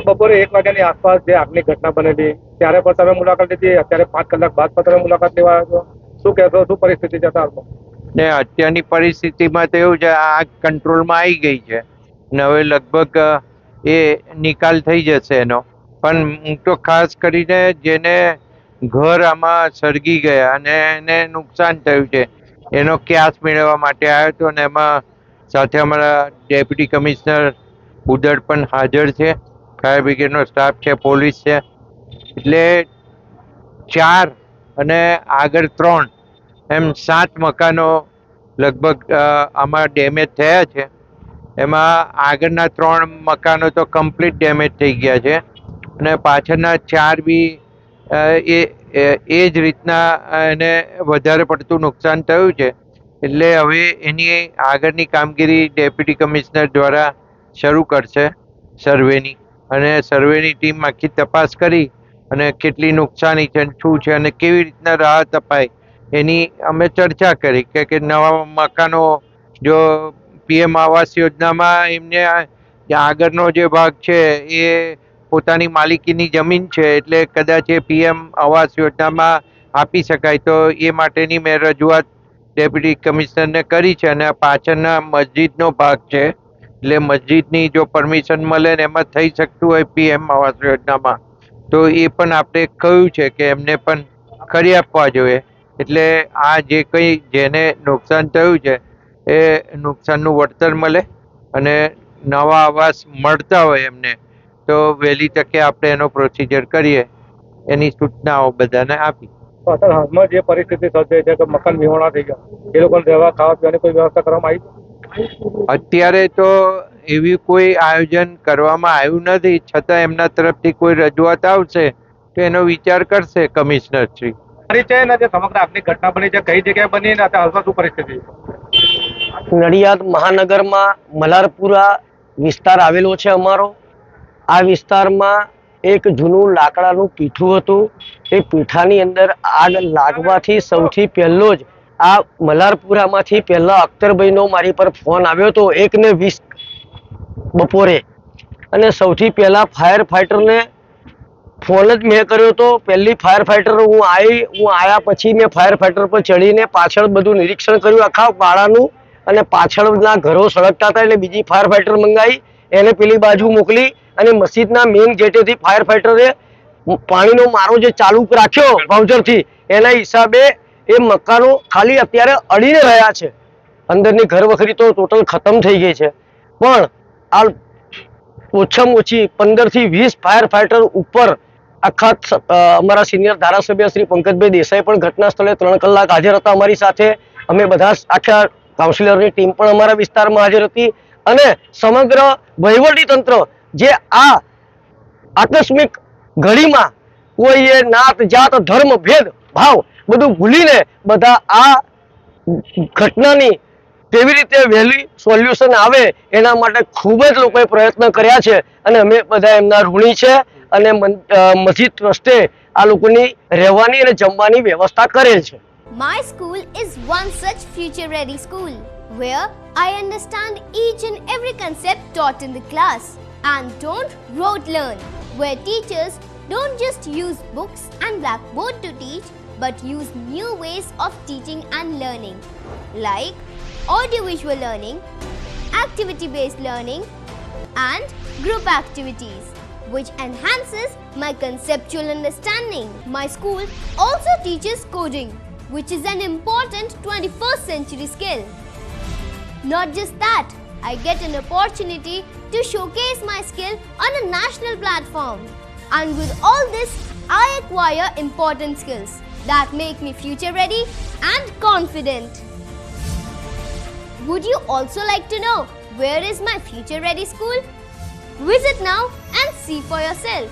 બપોરે 1 વાગ્યાની આસપાસ જે આગની ઘટના બનેલી ત્યારે પણ તમે મુલાકાત લીધી, અત્યારે 5 કલાક બાદ પણ તમે મુલાકાત લેવા આવ્યો છો, શું કહેશો, શું પરિસ્થિતિ છે હાલમાં? ને અત્યારની પરિસ્થિતિમાં તો એવું છે, આગ કંટ્રોલમાં આવી ગઈ છે ને હવે લગભગ એ નિકાલ થઈ જશે એનો. પણ હું તો ખાસ કરીને જેને ઘર આમાં સળગી ગયા અને એને નુકસાન થયું છે એનો ક્યાસ મેળવવા માટે આવ્યો હતો, અને એમાં સાથે અમારા ડેપ્યુટી કમિશનર ઉદડ પણ હાજર છે, ફાયર બ્રિગેડનો સ્ટાફ છે, પોલીસ છે. એટલે 4 અને આગળ 3 એમ 7 મકાનો લગભગ આમાં ડેમેજ થયા છે. એમાં આગળના 3 મકાનો તો કમ્પ્લીટ ડેમેજ થઈ ગયા છે અને પાછળના 4 બી એ જ રીતના એને વધારે પડતું નુકસાન થયું છે. એટલે હવે એની આગળની કામગીરી ડેપ્યુટી કમિશનર દ્વારા શરૂ કરશે સર્વેની, અને સર્વેની ટીમ આખી તપાસ કરી અને કેટલી નુકસાની છે, શું છે અને કેવી રીતના રાહત અપાય એની અમે ચર્ચા કરી કે નવા મકાનો જો પીએમ આવાસ યોજનામાં એમને આગળનો જે ભાગ છે એ પોતાની માલિકીની જમીન છે, એટલે કદાચ એ પીએમ આવાસ યોજનામાં આપી શકાય, તો એ માટેની મેં રજૂઆત ડેપ્યુટી કમિશનરને કરી છે. અને પાછળના મસ્જિદનો ભાગ છે, એટલે મસ્જિદની જો પરમિશન મળે ને એમાં થઈ શકતું હોય પીએમ આવાસ યોજનામાં, તો એ પણ આપણે કહ્યું છે કે એમને પણ કરી આપવા જોઈએ. એટલે આ જે કંઈ જેને નુકસાન થયું છે એ નુકસાનનું વળતર મળે અને નવા આવાસ મળતા હોય એમને તો વહેલી તકે આપણે એનો પ્રોસિજર કરીએ એની સૂચનાઓ બધાને આપી. અત્યારે હાલમાં જે પરિસ્થિતિ સર્જાઈ છે કે મકાન વિહોણા થઈ ગયા, એ લોકોને રહેવા ખાવા પીવાની કોઈ વ્યવસ્થા કરવામાં આવી? અત્યારે તો એવી કોઈ આયોજન કરવામાં આવ્યું નથી, છતાં એમના તરફથી કોઈ રજૂઆત આવશે તો એનો વિચાર કરશે કમિશનર શ્રી. છે ને જે સમગ્ર આગની ઘટના બની છે, કઈ જગ્યાએ બની ને હાલમાં શું પરિસ્થિતિ? નડિયાદ મહાનગરમાં મલારપુરા વિસ્તાર આવેલો છે અમારો. આ વિસ્તારમાં એક જૂનું લાકડાનું પીઠું હતું. એ પીઠાની અંદર આગ લાગવાથી સૌથી પહેલો જ આ મલારપુરામાંથી પહેલા અખ્તરભાઈનો મારી પર ફોન આવ્યો હતો 1:20 બપોરે, અને સૌથી પહેલા ફાયર ફાઈટરને ફોન જ મેં કર્યો હતો. પહેલી ફાયર ફાઈટર હું આવ્યા પછી મેં ફાયર ફાઈટર પર ચડીને પાછળ બધું નિરીક્ષણ કર્યું આખા પાડાનું, અને પાછળના ઘરો સળગતા હતા એટલે બીજી ફાયર ફાઈટર મંગાવી, એને પેલી બાજુ મોકલી અને મસ્જિદના મેઇન ગેટેથી ફાયર ફાઈટરે પાણીનો મારો જે ચાલુ રાખ્યો વાઉચરથી, એના હિસાબે એ મકાનો ખાલી અત્યારે અડીને રહ્યા છે. અંદરની ઘર વખરી તો ટોટલ ખતમ થઈ ગઈ છે, પણ આ ઓછામાં ઓછી 15 થી 20 ફાયર ફાઈટર ઉપર આખા અમારા સિનિયર ધારાસભ્ય શ્રી પંકજભાઈ દેસાઈ પણ ઘટના સ્થળે 3 કલાક હાજર હતા અમારી સાથે. અમે બધા આખા કાઉન્સિલરની ટીમ પણ અમારા વિસ્તારમાં હાજર હતી, અને સમગ્ર વહીવટી તંત્ર જે આ આકસ્મિક ઘડીમાં કોઈએ નાત જાત ધર્મ ભેદ ભાવ બધું ભૂલીને બધા આ ઘટનાની કેવી રીતે વહેલી સોલ્યુશન આવે એના માટે ખૂબ જ લોકોએ પ્રયત્ન કર્યા છે, અને અમે બધા એમના ઋણી છે. અને મસ્જિદ ટ્રસ્ટે આ લોકોની રહેવાની અને જમવાની વ્યવસ્થા કરેલ છે. My school is one such future-ready school where I understand each and every concept taught in the class and don't rote learn, where teachers don't just use books and blackboard to teach but use new ways of teaching and learning like audiovisual learning, activity-based learning and group activities, which enhances my conceptual understanding. My school also teaches coding, which is an important 21st century skill. Not just that, I get an opportunity to showcase my skill on a national platform. And with all this, I acquire important skills that make me future ready and confident. Would you also like to know where is my future ready school? Visit now and see for yourself.